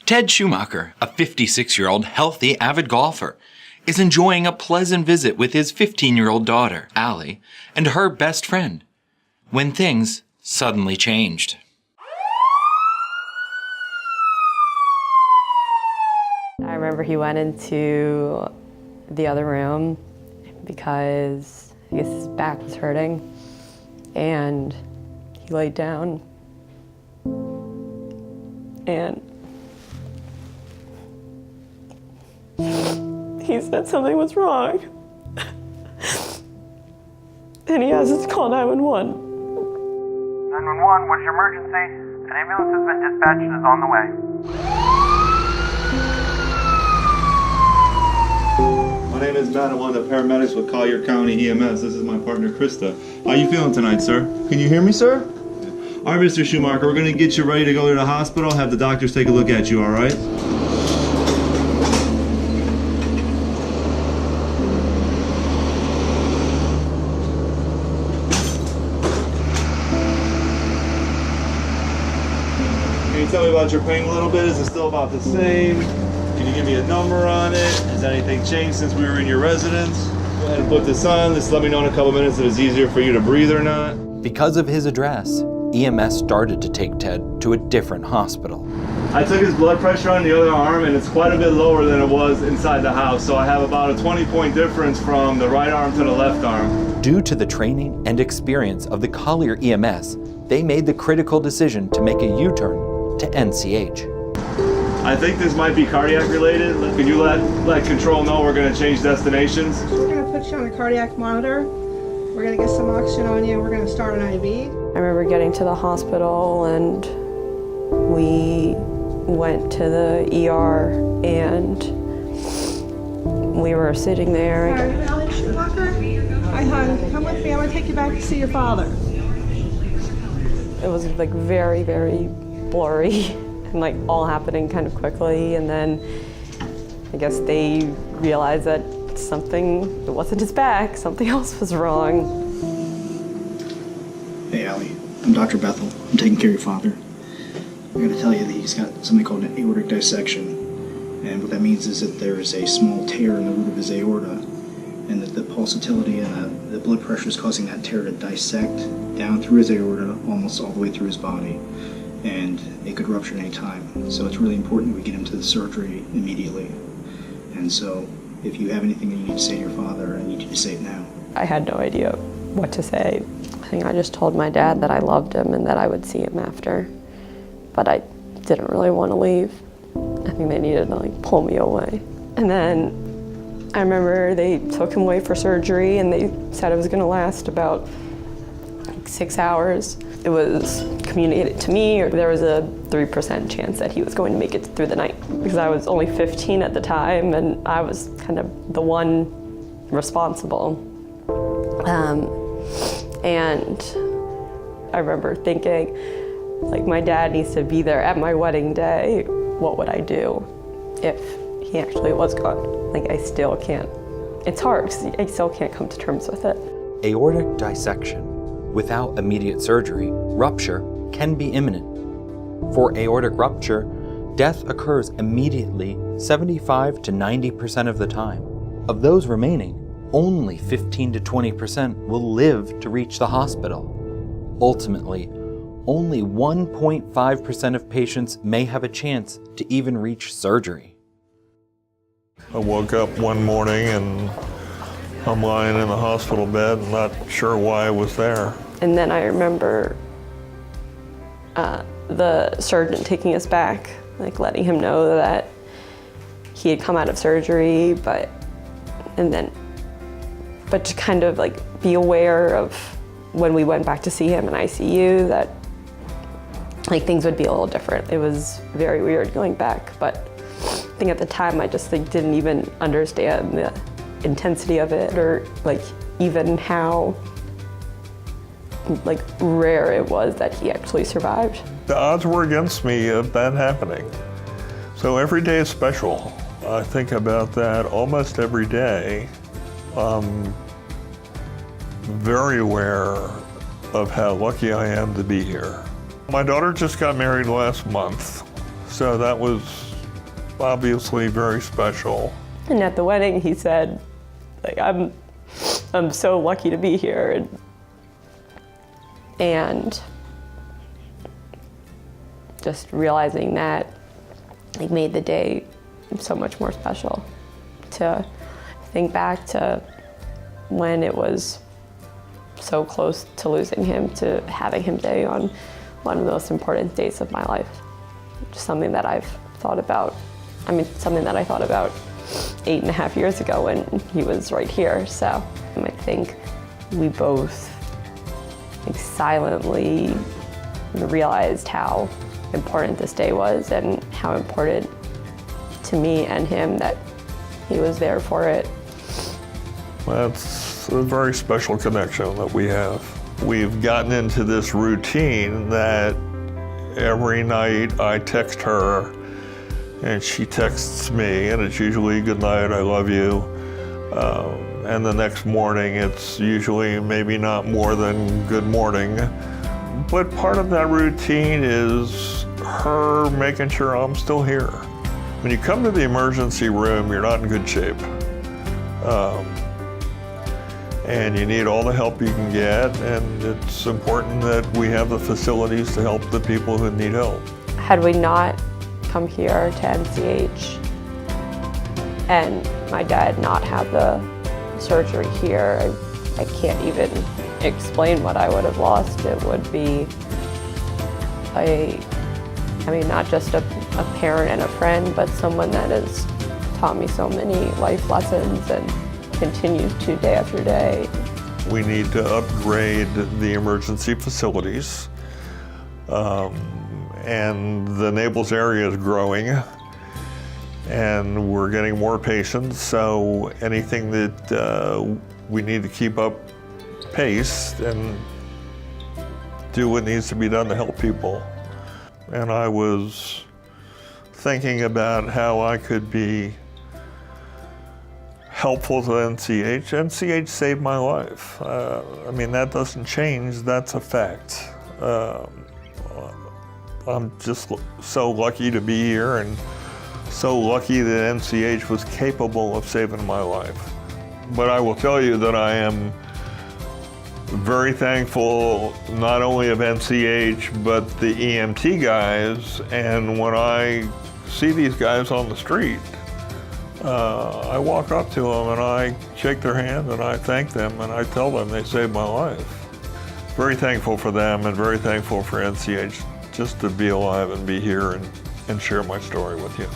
Ted Schumacher, a 56-year-old healthy avid golfer, is enjoying a pleasant visit with his 15-year-old daughter, Allie, and her best friend, when things suddenly changed. I remember he went into the other room because I guess his back was hurting, and he laid down, and he said something was wrong, and he asked us to call 911. 911, what's your emergency? An ambulance has been dispatched and is on the way. My name is Matt. I'm one of the paramedics with Collier County EMS. This is my partner, Krista. How you feeling tonight, sir? Can you hear me, sir? All right, Mr. Schumacher, we're going to get you ready to go to the hospital. Have the doctors take a look at you, all right? Can you tell me about your pain a little bit? Is it still about the same? Can you give me a number on it? Has anything changed since we were in your residence? Go ahead and put this on. Just let me know in a couple minutes if it's easier for you to breathe or not. Because of his address, EMS started to take Ted to a different hospital. I took his blood pressure on the other arm, and it's quite a bit lower than it was inside the house. So I have about a 20-point difference from the right arm to the left arm. Due to the training and experience of the Collier EMS, they made the critical decision to make a U-turn to NCH. I think this might be cardiac related. Can you let control know we're going to change destinations? We're going to put you on a cardiac monitor. We're going to get some oxygen on you. We're going to start an IV. I remember getting to the hospital, and we went to the ER, and we were sitting there. Hi, Allie Schumacher. Hi, hon. Come with me. I'm going to take you back to see your father. It was like very, very blurry and like all happening kind of quickly. And then I guess they realized that it wasn't his back, something else was wrong. Hey, Allie. I'm Dr. Bethel. I'm taking care of your father. I'm going to tell you that he's got something called an aortic dissection. And what that means is that there is a small tear in the root of his aorta, and that the pulsatility and the blood pressure is causing that tear to dissect down through his aorta, almost all the way through his body. And it could rupture at any time. So it's really important that we get him to the surgery immediately. And so if you have anything that you need to say to your father, I need you to say it now. I had no idea what to say. I think I just told my dad that I loved him and that I would see him after. But I didn't really want to leave. I think they needed to like pull me away. And then I remember they took him away for surgery, and they said it was going to last about 6 hours. It was communicated to me, or there was a 3% chance that he was going to make it through the night, because I was only 15 at the time, and I was kind of the one responsible. And I remember thinking, like, my dad needs to be there at my wedding day. What would I do if he actually was gone? Like, I still can't. It's hard, because I still can't come to terms with it. Aortic dissection without immediate surgery, rupture can be imminent. For aortic rupture, death occurs immediately 75 to 90% of the time. Of those remaining, only 15 to 20% will live to reach the hospital. Ultimately, only 1.5% of patients may have a chance to even reach surgery. I woke up one morning and I'm lying in the hospital bed, not sure why I was there. And then I remember the surgeon taking us back, like letting him know that he had come out of surgery, but to kind of like be aware of when we went back to see him in ICU that like things would be a little different. It was very weird going back, but I think at the time I just like didn't even understand the intensity of it, or like even how like rare it was that he actually survived. The odds were against me of that happening. So every day is special. I think about that almost every day. Very aware of how lucky I am to be here. My daughter just got married last month, so that was obviously very special. And at the wedding, he said, like, I'm so lucky to be here. And just realizing that, like, made the day so much more special. To think back to when it was so close to losing him, to having him day on one of the most important days of my life. Just something that I've thought about, something that I thought about 8.5 years ago when he was right here. So I think we both, like, silently realized how important this day was and how important to me and him that he was there for it. That's a very special connection that we have. We've gotten into this routine that every night I text her and she texts me, and it's usually good night, I love you. And the next morning it's usually maybe not more than good morning. But part of that routine is her making sure I'm still here. When you come to the emergency room, you're not in good shape. And you need all the help you can get, and it's important that we have the facilities to help the people who need help. Had we not come here to NCH and my dad not have the surgery here, I can't even explain what I would have lost. It would be not just a parent and a friend, but someone that has taught me so many life lessons and continues to day after day. We need to upgrade the emergency facilities. And the Naples area is growing, and we're getting more patients, so anything that we need to keep up pace and do what needs to be done to help people. And I was thinking about how I could be helpful to NCH. NCH saved my life. That doesn't change, that's a fact. I'm just so lucky to be here and so lucky that NCH was capable of saving my life. But I will tell you that I am very thankful not only of NCH, but the EMT guys. And when I see these guys on the street, I walk up to them and I shake their hand and I thank them and I tell them they saved my life. Very thankful for them and very thankful for NCH just to be alive and be here and share my story with you.